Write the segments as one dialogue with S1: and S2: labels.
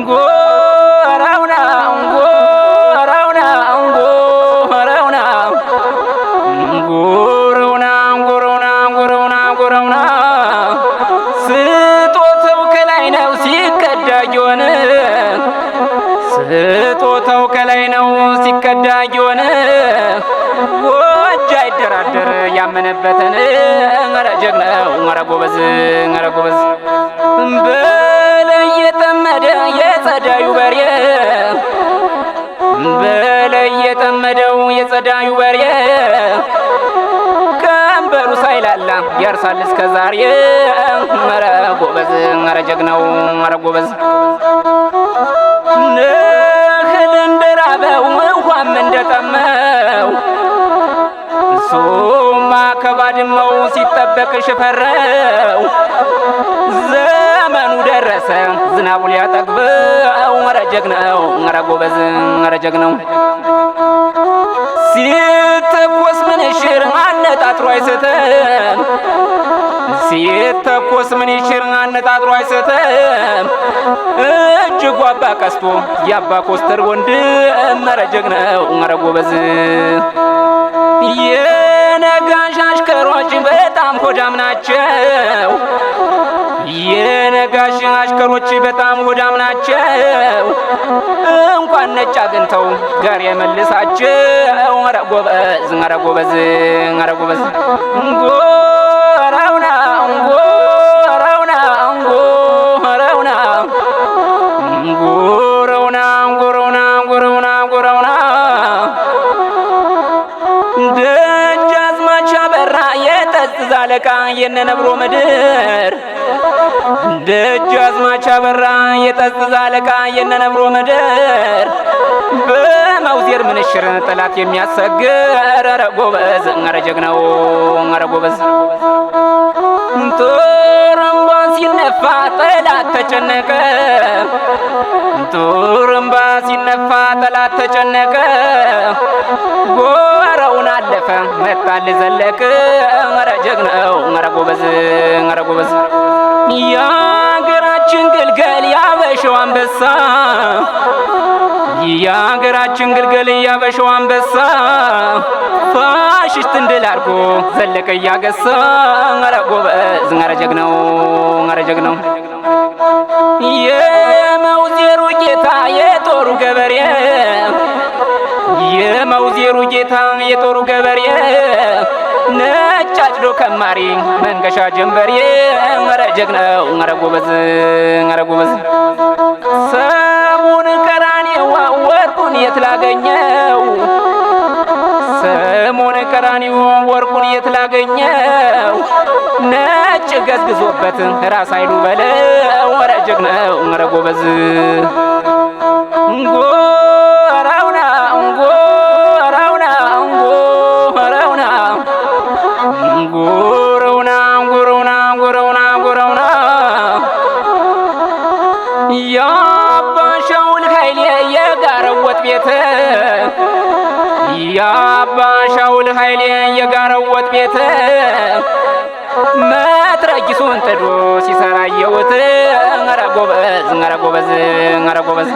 S1: ጎረውና ጎረውና ጎረውና ጎረውና ጎረውና ጎረውና ጎረውና ስጦታው ከላይ ነው ሲቀዳ ጊዮን ስጦታው ከላይ ነው ሲቀዳ ጊዮን ጎጃ አይደራደር ያመነበትን ኧረ ጀግናው ኧረ ጎበዝ ኧረ ጎበዝ በላይ የጠመደ የጸዳዩ በሬ በላይ የጠመደው የጸዳዩ በሬ ቀንበሩ ሳይላላ ያርሳል እስከ ዛሬ ኧረ ጎበዝ ኧረ ጀግናው ኧረ ጎበዝ እህል እንደራበው ውሃም እንደጠመው እሱማ ከባድመው ሲጠበቅ ሽፈረው ዘመኑ ደረሰ ዝናቡ ሊያጠግበው ኧረ ጀግናው ኧረ ጎበዝ ኧረ ጀግናው ሲተኮስ ምንሽር አነጣጥሮ አይስተም ሲተኮስ ምንሽር አነጣጥሮ አይስተም እጅጉ አባ ቀስቶ የአባ ኮስተር ወንድም ኧረ ጀግናው ኧረ ጎበዝ የነጋሽ አሽከሮች በጣም ሆዳም ናቸው የነጋሽ አሽከሮች በጣም ሆዳም ናቸው እንኳን ነጭ አግኝተው ጋር የመልሳቸው ኧረ ጎበዝ ኧረ ጎበዝ ኧረ ጎበዝ ጎረውና ጎረውና ጎረውና ጎረውና ጎረውና ጎረውና ጎረውና ደጃዝማች አበራ የጠዝ አለቃ የነነብሮ ምድር ደጃዝማች አበራ የጠዝ አለቃ የነነብሮ ምድር በመውዜር ምንሽር ጠላት የሚያሰግር ኧረ ጎበዝ ኧረ ጀግናው ኧረ ጎበዝ ጦርምባ ሲነፋ ጠላት ተጨነቀ ጦርምባ ሲነፋ ጠላት ተጨነቀ ጎረውን አለፈ መጣል ዘለቀ ኧረ ጀግናው ኧረ ጎበዝ ኧረ ጎበዝ የአገራችን ግልገል ያበሻው አንበሳ የአገራችን ግልገል ያበሻው አንበሳ ፋሽስት እንድል አድርጎ ዘለቀ እያገሳ ኧረ ጎበዝ ኧረ ጀግናው ኧረ ጀግናው የመውዜሩ ጌታ የጦሩ ገበሬ የመውዜሩ ጌታ የጦሩ ገበሬ ነጭ አጭዶ ከማሪ መንገሻ ጀንበሬ ኧረ ጀግናው ኧረ ጎበዝ ኧረ ጎበዝ ሰሙን ቀራኔው ወርቁን የት ላገኘው ሰሙን ቀራኔው ወርቁን የት ላገኘው ነጭ ገዝግዞበት ራስ አይሉ በለው ኧረ ጀግናው ኧረ ጎበዝ ጎረውና ጎረውና ጎረውና ጎረውና ጎረውና ጎረውና ጎረውና የአባ ሻውል ኃይሌ የጋረው ወጥ ቤት የአባ ሻውል ኃይሌ የጋረው ወጥ ቤት መትረጊሱን ጥዶ ሲሰራ አየሁት ኧረ ጎበዝ ኧረ ጎበዝ ኧረ ጎበዝ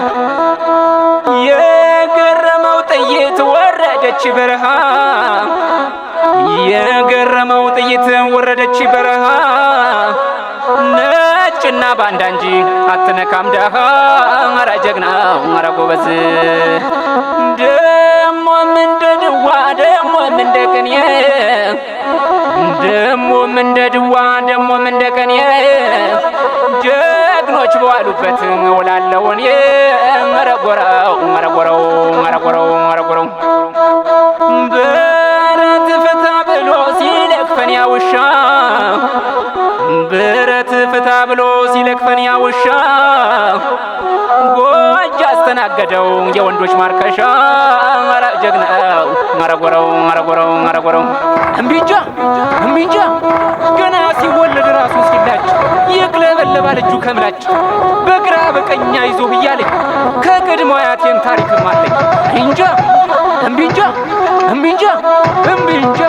S1: የገረመው ጥይት ወረደች በረሃ የገረመው ጥይት ወረደች በረሃ ነጭና ባንዳ እንጂ አትነካም ደሃ ኧረ ጀግናው ኧረ ጎበዝ ደሞም እንደ ድዋ ደሞም እንደ ቅኔ ደሞም እንደ ድዋ ደሞም እንደ ቅኔ ጀግኖች በዋሉበት እውላለሁ እኔ ኧረ ጎራው ኧረ ጎራው ኧረ ጎራው ኧረ ጎራው ብረት ፍታ ብሎ ሲለክፈን ያ ውሻ ብረት ፍታ ብሎ ሲለክፈን ያ ውሻ ጎጃ አስተናገደው የወንዶች ማርከሻ ኧረ ጀግናው ኧረ ጎራው ኧረ ጎራው ኧረ ጎራው እምቢንጃ እምቢንጃ ገና ሲወለድ ራሱ ሲላጭ ይቅለበለባል እጁ ከምላጭ በግራ በቀኛ ይዞ ብያለኝ ከቅድሞ አያቴም ታሪክም አለኝ እንጃ እምቢንጃ እምቢንጃ እምቢንጃ